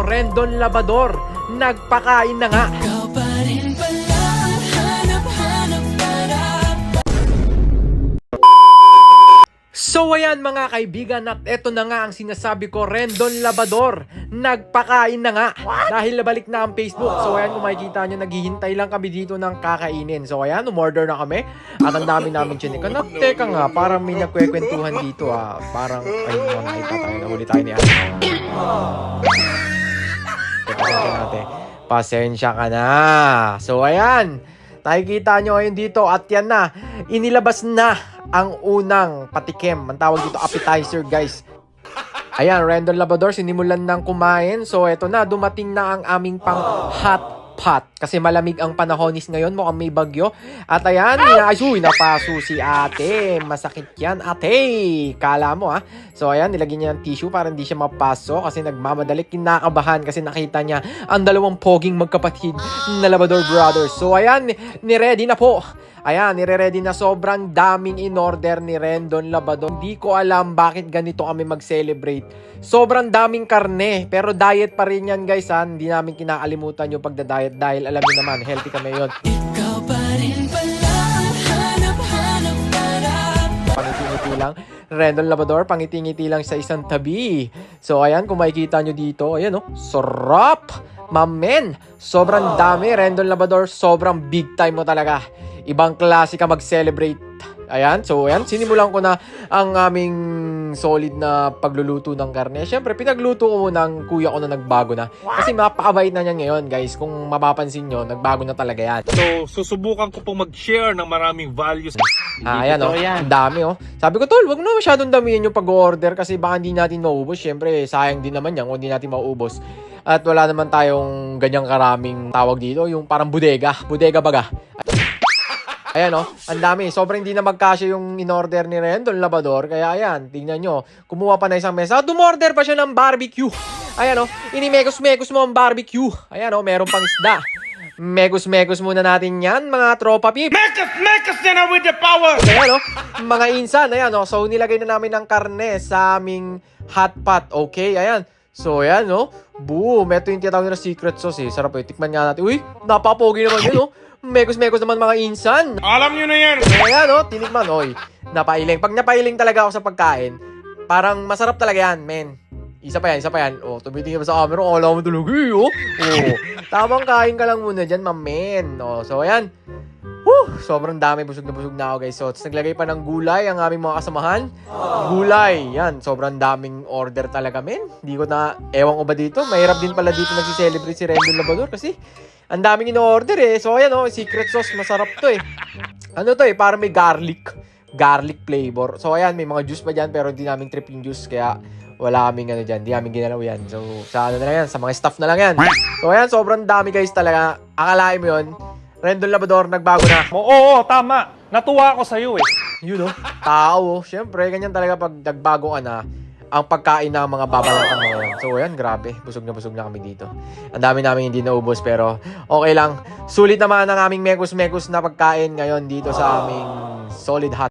Rendon Labrador, nagpakain na nga. So ayan mga kaibigan, at eto na nga ang sinasabi ko, Rendon Labrador, nagpakain na nga. Dahil nabalik na ang Facebook. So ayan, kung makikita nyo, naghihintay lang kami dito ng kakainin. So ayan, umorder na kami. At ang dami namin chinika. Teka nga, parang may nagkwekwentuhan dito ah. Parang, ay mo, nakita tayo, nahuli tayo ni Ate. Pasensya ka na. So ayan, nakikita nyo ngayon dito at yan na, inilabas na ang unang patikim. Ang tawag dito appetizer, guys. Ayan, Rendon Labrador, sinimulan ng kumain. So eto na, dumating na ang aming pang hot pot. Kasi malamig ang panahonis ngayon, mukhang may bagyo. At ayan, napaso si ate. Masakit yan, ate. Kala mo ha. So ayan, nilagyan niya ng tissue para hindi siya mapaso kasi nagmamadali, kinakabahan kasi nakita niya ang dalawang poging magkapatid na Labrador brothers. So ayan, niready na po. Ayan, nire-ready na, sobrang daming in-order ni Rendon Labrador. Hindi ko alam bakit ganito kami mag-celebrate. Sobrang daming karne, pero diet pa rin yan guys ha. Hindi namin kinakalimutan yung pagda-diet dahil alam niyo naman, healthy kami yun. Ikaw pa rin pala, hanap-hanap harap. Pangiti-ngiti lang, Rendon Labrador, pangiti-ngiti lang sa isang tabi. So ayan, kung makikita nyo dito, ayan oh, sarap! Mamen, sobrang dami, Rendon Labrador, sobrang big time mo talaga. Ibang klase ka mag-celebrate. Ayan, so ayan, sinimulan ko na ang aming solid na pagluluto ng karne. Siyempre, pinagluto ko muna ang kuya ko na nagbago na. Kasi mapakabait na niyan ngayon, guys. Kung mapapansin nyo, nagbago na talaga yan. So, susubukan ko pong mag-share ng maraming values. Ayan, oh. Ang dami, oh. Sabi ko, tol, wag na masyadong damihan yung pag-order kasi baka hindi natin maubos. Siyempre, sayang din naman yan kung hindi natin maubos. At wala naman tayong ganyang karaming tawag dito, yung parang bodega. Bodega baga. Ayan o, ang dami. Sobrang hindi na magkasya yung in-order ni Rendon Labrador. Kaya ayan, tingnan nyo. Kumuha pa na isang mesa. At umorder pa siya ng barbecue. Ayan o, inimekos-mekos mo ang barbecue. Ayan o, meron pang isda. Mekos-mekos muna natin yan, mga tropa pip. Mekos na with the power! Ayan o, mga insan. Ayan o, so nilagay na namin ng karne sa aming hot pot. Okay, ayan. So ayan o, boom. Ito yung tinatawag na secret sauce eh. Sarap eh, tikman nga natin. Uy, napapogi naman yun o. Mekos-mekos naman mga insan. Alam nyo na yan! Ayan o, tinikman. Oy, napailing. Pag napailing talaga ako sa pagkain, parang masarap talaga yan, men. Isa pa yan. O, tumitingin pa sa camera. Alam mo talaga eh, o. Tamang kain ka lang muna dyan, men. O, so ayan. Sobrang dami. Busog na ako, guys. So, naglagay pa ng gulay ang aming mga kasamahan. Gulay. Yan, sobrang daming order talaga, men. Hindi ko na, ewan ko ba dito. Mahirap din pala dito nagsi-celebrate si Rendon Labrador kasi ang daming in-order eh. So ayan oh, secret sauce, masarap to eh. Ano to eh, parang may garlic flavor. So ayan, may mga juice pa dyan pero hindi namin trip yung juice kaya wala kaming ano dyan, hindi namin ginalaw yan. So sa ano na lang yan, sa mga staff na lang yan. So ayan, sobrang dami guys talaga. Akalain mo yun, Rendon Labrador nagbago na. Oo, tama. Natuwa ako sa'yo eh. Yun oh, tao. Syempre, ganyan talaga pag nagbago ka na, ang pagkain ng mga babalatan mo ngayon. So, ayan, grabe. Busog na kami dito. Ang dami namin hindi naubos, pero okay lang. Sulit naman ang aming mekos-mekos na pagkain ngayon dito sa aming solid hot.